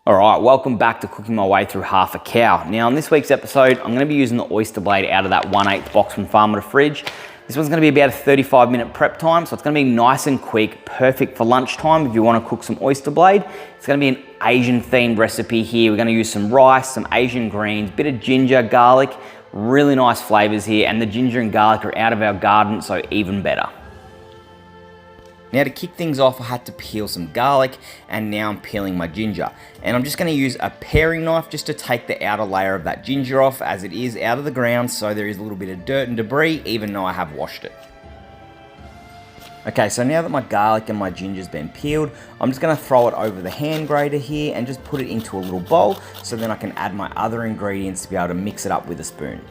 Alright, welcome back to cooking my way through half a cow. Now in this week's episode, I'm going to be using the oyster blade out of that 1/8 box from Farm to Fridge. This one's going to be about a 35-minute prep time, so it's going to be nice and quick, perfect for lunchtime if you want to cook some oyster blade. It's going to be an Asian themed recipe here. We're going to use some rice, some Asian greens, bit of ginger, garlic, really nice flavors here, and the ginger and garlic are out of our garden, so even better. Now to kick things off, I had to peel some garlic, and now I'm peeling my ginger. And I'm just going to use a paring knife just to take the outer layer of that ginger off, as it is out of the ground, so there is a little bit of dirt and debris, even though I have washed it. Okay, so now that my garlic and my ginger's been peeled, I'm just going to throw it over the hand grater here and just put it into a little bowl, so then I can add my other ingredients to be able to mix it up with a spoon.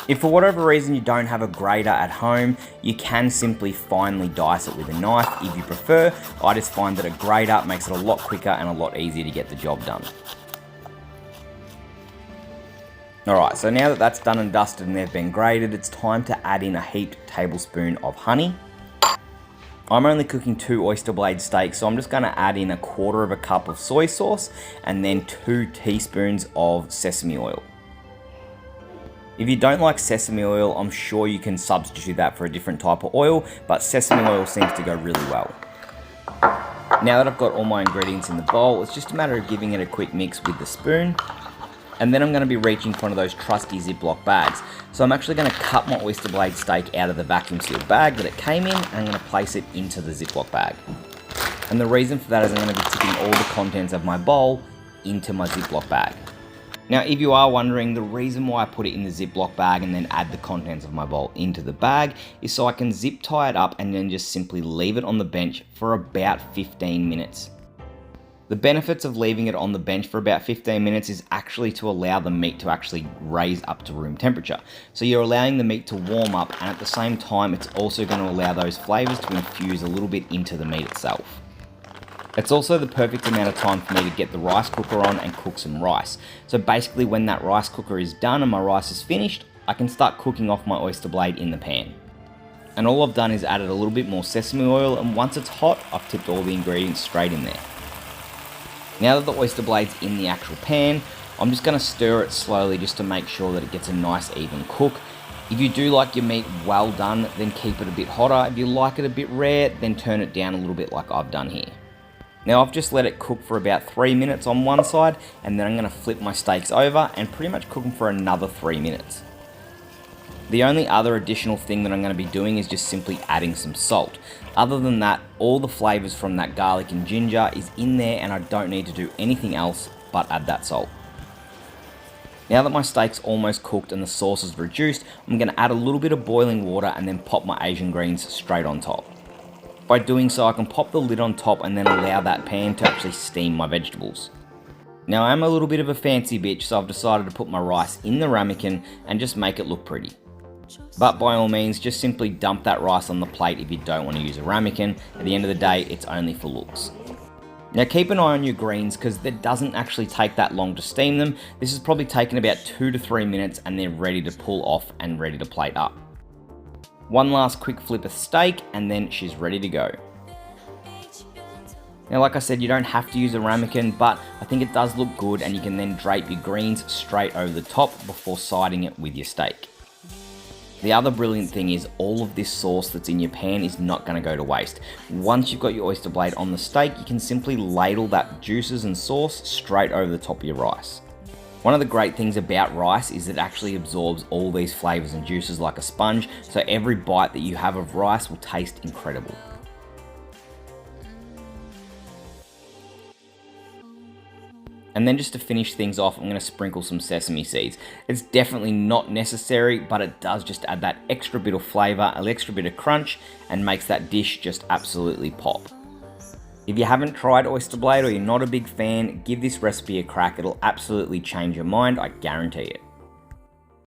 If for whatever reason you don't have a grater at home, you can simply finely dice it with a knife if you prefer. I just find that a grater makes it a lot quicker and a lot easier to get the job done. Alright, so now that that's done and dusted and they've been grated, it's time to add in a heaped tablespoon of honey. I'm only cooking 2 oyster blade steaks, so I'm just going to add in 1/4 cup of soy sauce and then 2 teaspoons of sesame oil. If you don't like sesame oil, I'm sure you can substitute that for a different type of oil, but sesame oil seems to go really well. Now that I've got all my ingredients in the bowl, it's just a matter of giving it a quick mix with the spoon. And then I'm going to be reaching for one of those trusty Ziploc bags. So I'm actually going to cut my oyster blade steak out of the vacuum sealed bag that it came in, and I'm going to place it into the Ziploc bag. And the reason for that is I'm going to be tipping all the contents of my bowl into my Ziploc bag. Now, if you are wondering, the reason why I put it in the Ziploc bag and then add the contents of my bowl into the bag is so I can zip tie it up and then just simply leave it on the bench for about 15 minutes. The benefits of leaving it on the bench for about 15 minutes is actually to allow the meat to actually raise up to room temperature. So you're allowing the meat to warm up, and at the same time, it's also going to allow those flavors to infuse a little bit into the meat itself. It's also the perfect amount of time for me to get the rice cooker on and cook some rice. So basically when that rice cooker is done and my rice is finished, I can start cooking off my oyster blade in the pan. And all I've done is added a little bit more sesame oil, and once it's hot, I've tipped all the ingredients straight in there. Now that the oyster blade's in the actual pan, I'm just going to stir it slowly just to make sure that it gets a nice even cook. If you do like your meat well done, then keep it a bit hotter. If you like it a bit rare, then turn it down a little bit like I've done here. Now I've just let it cook for about 3 minutes on one side, and then I'm going to flip my steaks over and pretty much cook them for another 3 minutes. The only other additional thing that I'm going to be doing is just simply adding some salt. Other than that, all the flavors from that garlic and ginger is in there, and I don't need to do anything else but add that salt. Now that my steak's almost cooked and the sauce is reduced, I'm going to add a little bit of boiling water and then pop my Asian greens straight on top. By doing so, I can pop the lid on top and then allow that pan to actually steam my vegetables. Now I'm a little bit of a fancy bitch, so I've decided to put my rice in the ramekin and just make it look pretty. But by all means, just simply dump that rice on the plate if you don't want to use a ramekin. At the end of the day, it's only for looks. Now keep an eye on your greens, because it doesn't actually take that long to steam them. This has probably taken about 2 to 3 minutes, and they're ready to pull off and ready to plate up. One last quick flip of steak, and then she's ready to go. Now, like I said, you don't have to use a ramekin, but I think it does look good, and you can then drape your greens straight over the top before siding it with your steak. The other brilliant thing is all of this sauce that's in your pan is not going to go to waste. Once you've got your oyster blade on the steak, you can simply ladle that juices and sauce straight over the top of your rice. One of the great things about rice is it actually absorbs all these flavors and juices like a sponge, so every bite that you have of rice will taste incredible. And then just to finish things off, I'm going to sprinkle some sesame seeds. It's definitely not necessary, but it does just add that extra bit of flavor, an extra bit of crunch, and makes that dish just absolutely pop. If you haven't tried oyster blade or you're not a big fan, give this recipe a crack. It'll absolutely change your mind, I guarantee it.